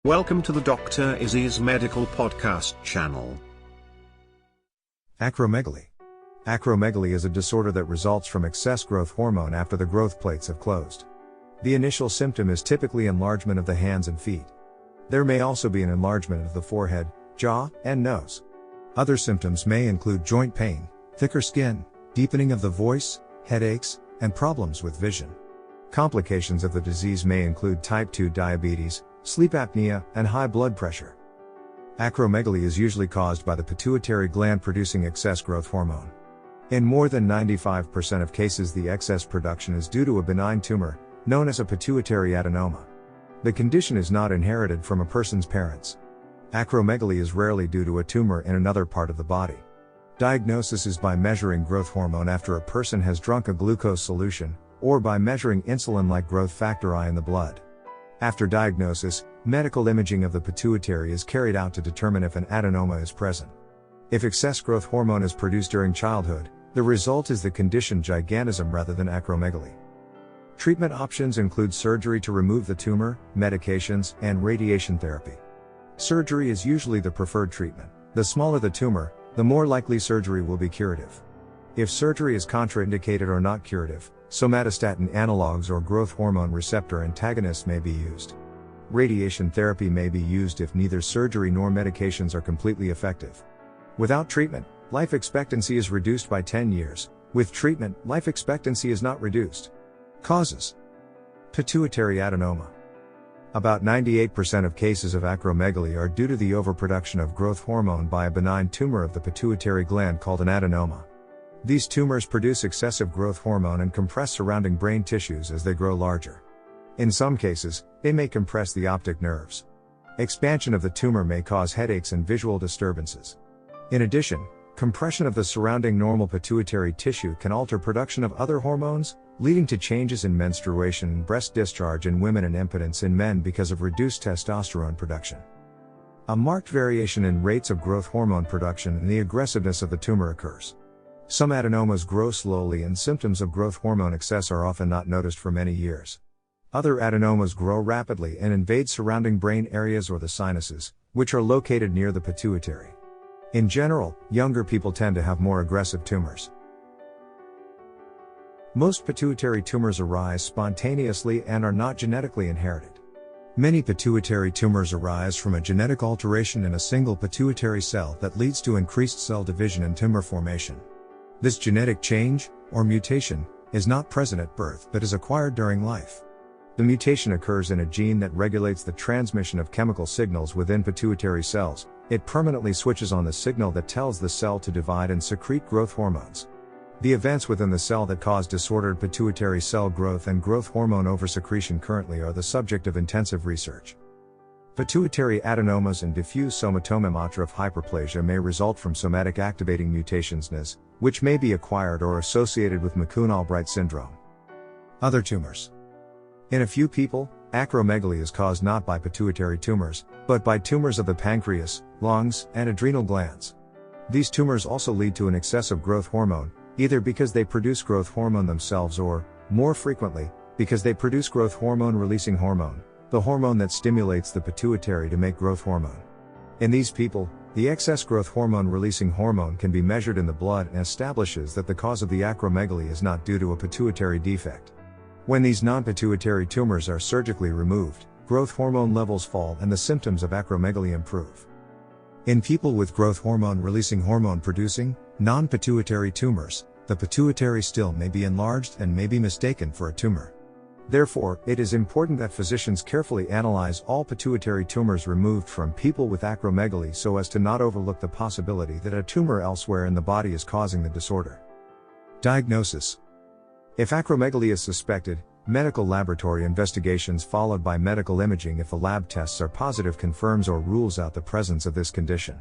Welcome to the Dr. Izzy's Medical Podcast channel. Acromegaly. Acromegaly is a disorder that results from excess growth hormone after the growth plates have closed. The initial symptom is typically enlargement of the hands and feet. There may also be an enlargement of the forehead, jaw, and nose. Other symptoms may include joint pain, thicker skin, deepening of the voice, headaches, and problems with vision. Complications of the disease may include type 2 diabetes, sleep apnea, and high blood pressure. Acromegaly is usually caused by the pituitary gland producing excess growth hormone. In more than 95% of cases, the excess production is due to a benign tumor, known as a pituitary adenoma. The condition is not inherited from a person's parents. Acromegaly is rarely due to a tumor in another part of the body. Diagnosis is by measuring growth hormone after a person has drunk a glucose solution, or by measuring insulin-like growth factor I in the blood. After diagnosis, medical imaging of the pituitary is carried out to determine if an adenoma is present. If excess growth hormone is produced during childhood, the result is the condition gigantism rather than acromegaly. Treatment options include surgery to remove the tumor, medications, and radiation therapy. Surgery is usually the preferred treatment. The smaller the tumor, the more likely surgery will be curative. If surgery is contraindicated or not curative, somatostatin analogs or growth hormone receptor antagonists may be used. Radiation therapy may be used if neither surgery nor medications are completely effective. Without treatment, life expectancy is reduced by 10 years. With treatment, life expectancy is not reduced. Causes: pituitary adenoma. About 98% of cases of acromegaly are due to the overproduction of growth hormone by a benign tumor of the pituitary gland called an adenoma. These tumors produce excessive growth hormone and compress surrounding brain tissues as they grow larger. In some cases, they may compress the optic nerves. Expansion of the tumor may cause headaches and visual disturbances. In addition, compression of the surrounding normal pituitary tissue can alter production of other hormones, leading to changes in menstruation and breast discharge in women and impotence in men because of reduced testosterone production. A marked variation in rates of growth hormone production and the aggressiveness of the tumor occurs. Some adenomas grow slowly and symptoms of growth hormone excess are often not noticed for many years. Other adenomas grow rapidly and invade surrounding brain areas or the sinuses, which are located near the pituitary. In general, younger people tend to have more aggressive tumors. Most pituitary tumors arise spontaneously and are not genetically inherited. Many pituitary tumors arise from a genetic alteration in a single pituitary cell that leads to increased cell division and tumor formation. This genetic change, or mutation, is not present at birth but is acquired during life. The mutation occurs in a gene that regulates the transmission of chemical signals within pituitary cells. It permanently switches on the signal that tells the cell to divide and secrete growth hormones. The events within the cell that cause disordered pituitary cell growth and growth hormone oversecretion currently are the subject of intensive research. Pituitary adenomas and diffuse somatomatomatrof hyperplasia may result from somatic activating mutations NAS, which may be acquired or associated with McCune-Albright syndrome. Other tumors. In a few people, acromegaly is caused not by pituitary tumors, but by tumors of the pancreas, lungs, and adrenal glands. These tumors also lead to an excess of growth hormone, either because they produce growth hormone themselves or, more frequently, because they produce growth hormone-releasing hormone, the hormone that stimulates the pituitary to make growth hormone. In these people, the excess growth hormone-releasing hormone can be measured in the blood and establishes that the cause of the acromegaly is not due to a pituitary defect. When these non-pituitary tumors are surgically removed, growth hormone levels fall and the symptoms of acromegaly improve. In people with growth hormone-releasing hormone-producing, non-pituitary tumors, the pituitary still may be enlarged and may be mistaken for a tumor. Therefore, it is important that physicians carefully analyze all pituitary tumors removed from people with acromegaly so as to not overlook the possibility that a tumor elsewhere in the body is causing the disorder. Diagnosis. If acromegaly is suspected, medical laboratory investigations followed by medical imaging if the lab tests are positive confirms or rules out the presence of this condition.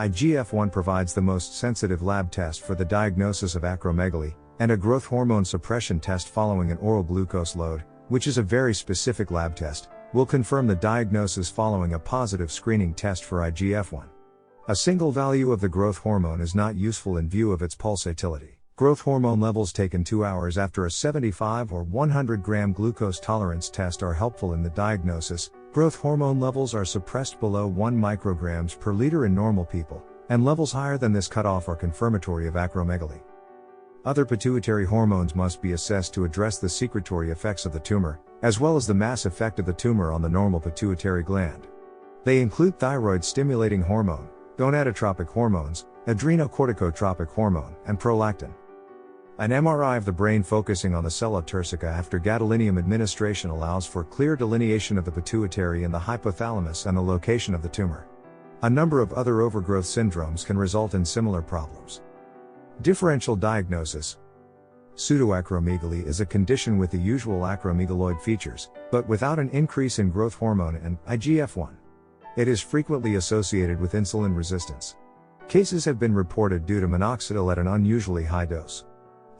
IGF-1 provides the most sensitive lab test for the diagnosis of acromegaly, and a growth hormone suppression test following an oral glucose load, which is a very specific lab test, will confirm the diagnosis following a positive screening test for IGF-1. A single value of the growth hormone is not useful in view of its pulsatility. Growth hormone levels taken 2 hours after a 75 or 100 gram glucose tolerance test are helpful in the diagnosis, Growth hormone levels are suppressed below 1 micrograms per liter in normal people, and levels higher than this cutoff are confirmatory of acromegaly. Other pituitary hormones must be assessed to address the secretory effects of the tumor, as well as the mass effect of the tumor on the normal pituitary gland. They include thyroid-stimulating hormone, gonadotropic hormones, adrenocorticotropic hormone, and prolactin. An MRI of the brain focusing on the sella turcica after gadolinium administration allows for clear delineation of the pituitary and the hypothalamus and the location of the tumor. A number of other overgrowth syndromes can result in similar problems. Differential diagnosis. Pseudoacromegaly is a condition with the usual acromegaloid features, but without an increase in growth hormone and IGF-1. It is frequently associated with insulin resistance. Cases have been reported due to minoxidil at an unusually high dose.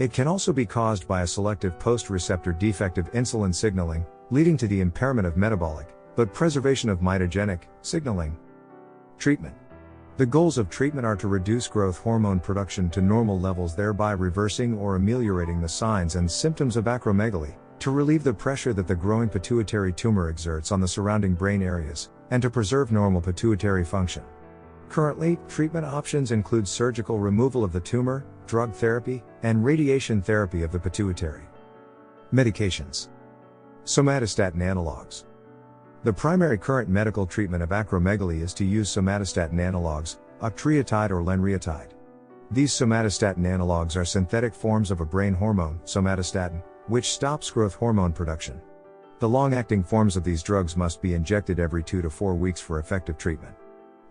It can also be caused by a selective post-receptor defect of insulin signaling, leading to the impairment of metabolic, but preservation of mitogenic, signaling. Treatment. The goals of treatment are to reduce growth hormone production to normal levels, thereby reversing or ameliorating the signs and symptoms of acromegaly, to relieve the pressure that the growing pituitary tumor exerts on the surrounding brain areas, and to preserve normal pituitary function. Currently, treatment options include surgical removal of the tumor, drug therapy, and radiation therapy of the pituitary. Medications. Somatostatin analogs. The primary current medical treatment of acromegaly is to use somatostatin analogs, octreotide or lenriotide. These somatostatin analogs are synthetic forms of a brain hormone, somatostatin, which stops growth hormone production. The long-acting forms of these drugs must be injected every 2 to 4 weeks for effective treatment.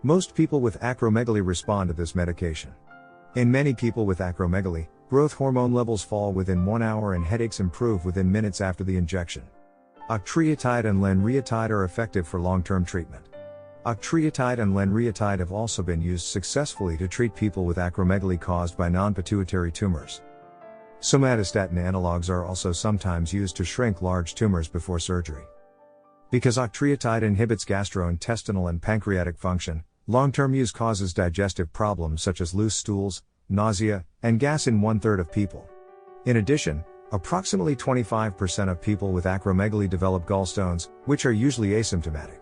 Most people with acromegaly respond to this medication. In many people with acromegaly, growth hormone levels fall within 1 hour and headaches improve within minutes after the injection. Octreotide and lenriotide are effective for long-term treatment. Octreotide and lenriotide have also been used successfully to treat people with acromegaly caused by non-pituitary tumors. Somatostatin analogs are also sometimes used to shrink large tumors before surgery. Because octreotide inhibits gastrointestinal and pancreatic function, long-term use causes digestive problems such as loose stools, nausea, and gas in 1/3 of people. In addition, approximately 25% of people with acromegaly develop gallstones, which are usually asymptomatic.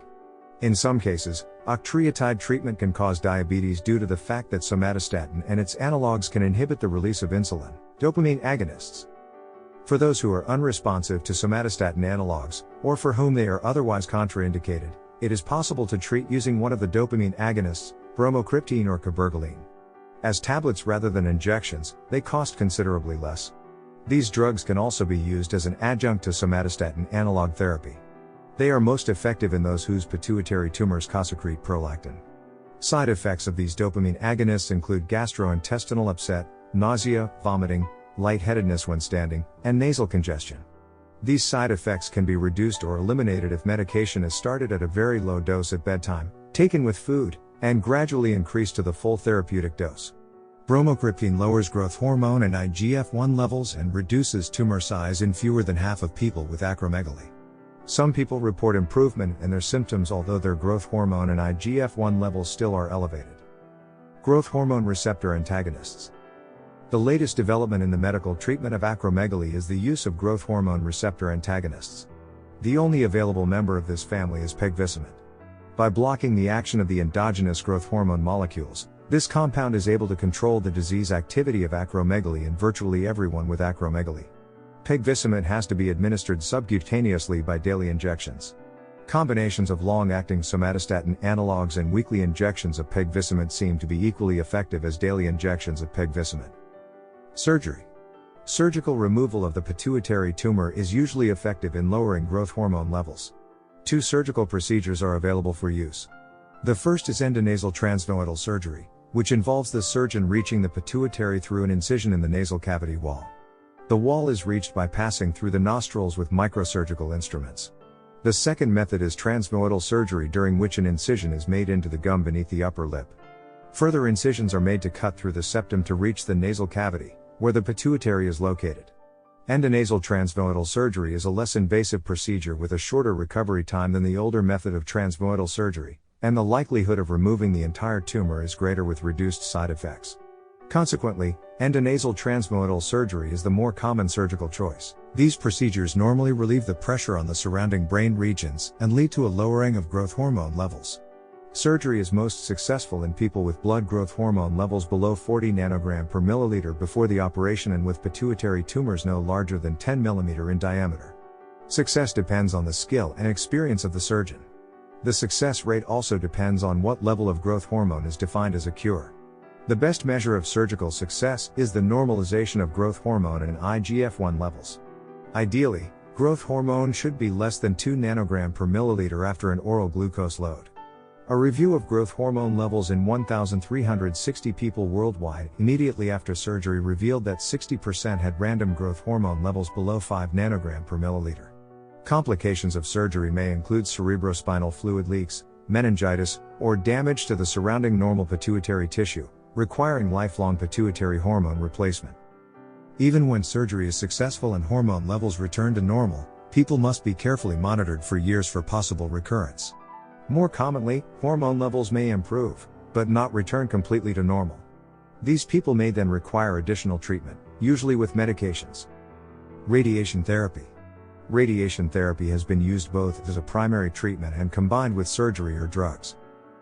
In some cases, octreotide treatment can cause diabetes due to the fact that somatostatin and its analogs can inhibit the release of insulin, dopamine agonists. For those who are unresponsive to somatostatin analogs, or for whom they are otherwise contraindicated, it is possible to treat using one of the dopamine agonists, bromocriptine or cabergoline. As tablets rather than injections, they cost considerably less. These drugs can also be used as an adjunct to somatostatin analog therapy. They are most effective in those whose pituitary tumors secrete prolactin. Side effects of these dopamine agonists include gastrointestinal upset, nausea, vomiting, lightheadedness when standing, and nasal congestion. These side effects can be reduced or eliminated if medication is started at a very low dose at bedtime, taken with food, and gradually increased to the full therapeutic dose. Bromocriptine lowers growth hormone and IGF-1 levels and reduces tumor size in fewer than half of people with acromegaly. Some people report improvement in their symptoms although their growth hormone and IGF-1 levels still are elevated. Growth hormone receptor antagonists. The latest development in the medical treatment of acromegaly is the use of growth hormone receptor antagonists. The only available member of this family is pegvisomant. By blocking the action of the endogenous growth hormone molecules, this compound is able to control the disease activity of acromegaly in virtually everyone with acromegaly. Pegvisomant has to be administered subcutaneously by daily injections. Combinations of long-acting somatostatin analogs and weekly injections of pegvisomant seem to be equally effective as daily injections of pegvisomant. Surgery. Surgical removal of the pituitary tumor is usually effective in lowering growth hormone levels. 2 surgical procedures are available for use. The first is endonasal transnoidal surgery, which involves the surgeon reaching the pituitary through an incision in the nasal cavity wall. The wall is reached by passing through the nostrils with microsurgical instruments. The second method is transnoidal surgery, during which an incision is made into the gum beneath the upper lip. Further incisions are made to cut through the septum to reach the nasal cavity, where the pituitary is located. Endonasal transnoidal surgery is a less invasive procedure with a shorter recovery time than the older method of transnoidal surgery, and the likelihood of removing the entire tumor is greater with reduced side effects. Consequently, endonasal transmural surgery is the more common surgical choice. These procedures normally relieve the pressure on the surrounding brain regions and lead to a lowering of growth hormone levels. Surgery is most successful in people with blood growth hormone levels below 40 nanogram per milliliter before the operation and with pituitary tumors no larger than 10 mm in diameter. Success depends on the skill and experience of the surgeon. The success rate also depends on what level of growth hormone is defined as a cure. The best measure of surgical success is the normalization of growth hormone and IGF-1 levels. Ideally, growth hormone should be less than 2 nanogram per milliliter after an oral glucose load. A review of growth hormone levels in 1,360 people worldwide immediately after surgery revealed that 60% had random growth hormone levels below 5 nanogram per milliliter. Complications of surgery may include cerebrospinal fluid leaks, meningitis, or damage to the surrounding normal pituitary tissue, requiring lifelong pituitary hormone replacement. Even when surgery is successful and hormone levels return to normal, people must be carefully monitored for years for possible recurrence. More commonly, hormone levels may improve, but not return completely to normal. These people may then require additional treatment, usually with medications. Radiation therapy. Radiation therapy has been used both as a primary treatment and combined with surgery or drugs.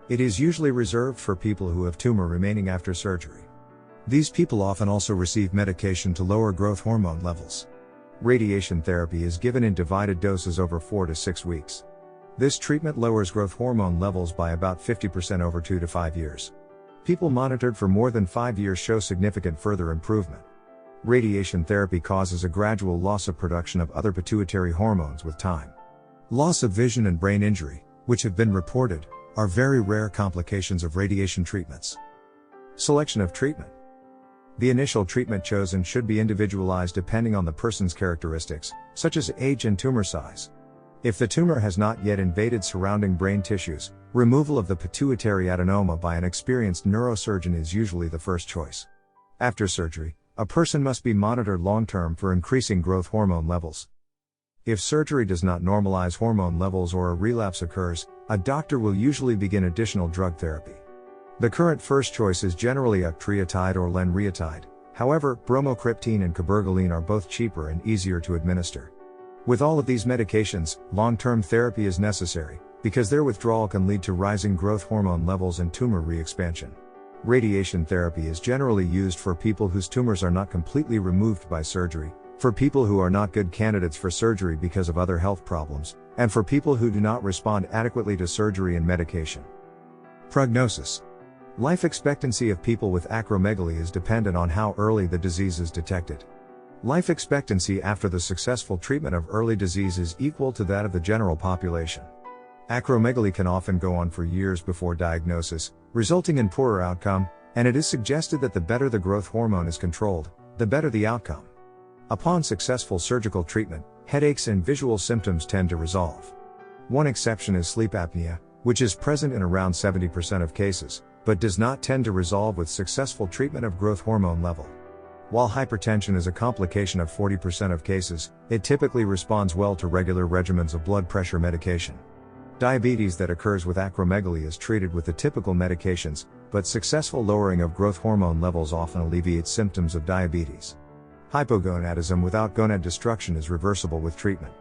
It is usually reserved for people who have tumor remaining after surgery. These people often also receive medication to lower growth hormone levels. Radiation therapy is given in divided doses over 4 to 6 weeks. This treatment lowers growth hormone levels by about 50% over 2 to 5 years. People monitored for more than 5 years show significant further improvement. Radiation therapy causes a gradual loss of production of other pituitary hormones with time. Loss of vision and brain injury, which have been reported, are very rare complications of radiation treatments. Selection of treatment. The initial treatment chosen should be individualized depending on the person's characteristics, such as age and tumor size. If the tumor has not yet invaded surrounding brain tissues, removal of the pituitary adenoma by an experienced neurosurgeon is usually the first choice. After surgery, a person must be monitored long-term for increasing growth hormone levels. If surgery does not normalize hormone levels or a relapse occurs, a doctor will usually begin additional drug therapy. The current first choice is generally octreotide or lenalidomide. However, bromocriptine and cabergoline are both cheaper and easier to administer. With all of these medications, long-term therapy is necessary, because their withdrawal can lead to rising growth hormone levels and tumor re-expansion. Radiation therapy is generally used for people whose tumors are not completely removed by surgery, for people who are not good candidates for surgery because of other health problems, and for people who do not respond adequately to surgery and medication. Prognosis. Life expectancy of people with acromegaly is dependent on how early the disease is detected. Life expectancy after the successful treatment of early disease is equal to that of the general population. Acromegaly can often go on for years before diagnosis, resulting in poorer outcome, and it is suggested that the better the growth hormone is controlled, the better the outcome. Upon successful surgical treatment, headaches and visual symptoms tend to resolve. One exception is sleep apnea, which is present in around 70% of cases, but does not tend to resolve with successful treatment of growth hormone level. While hypertension is a complication of 40% of cases, it typically responds well to regular regimens of blood pressure medication. Diabetes that occurs with acromegaly is treated with the typical medications, but successful lowering of growth hormone levels often alleviates symptoms of diabetes. Hypogonadism without gonad destruction is reversible with treatment.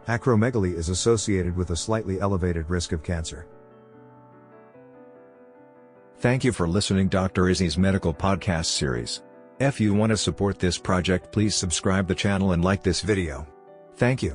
Acromegaly is associated with a slightly elevated risk of cancer. Thank you for listening Dr. Izzy's medical podcast series. If you want to support this project, please subscribe the channel and like this video. Thank you.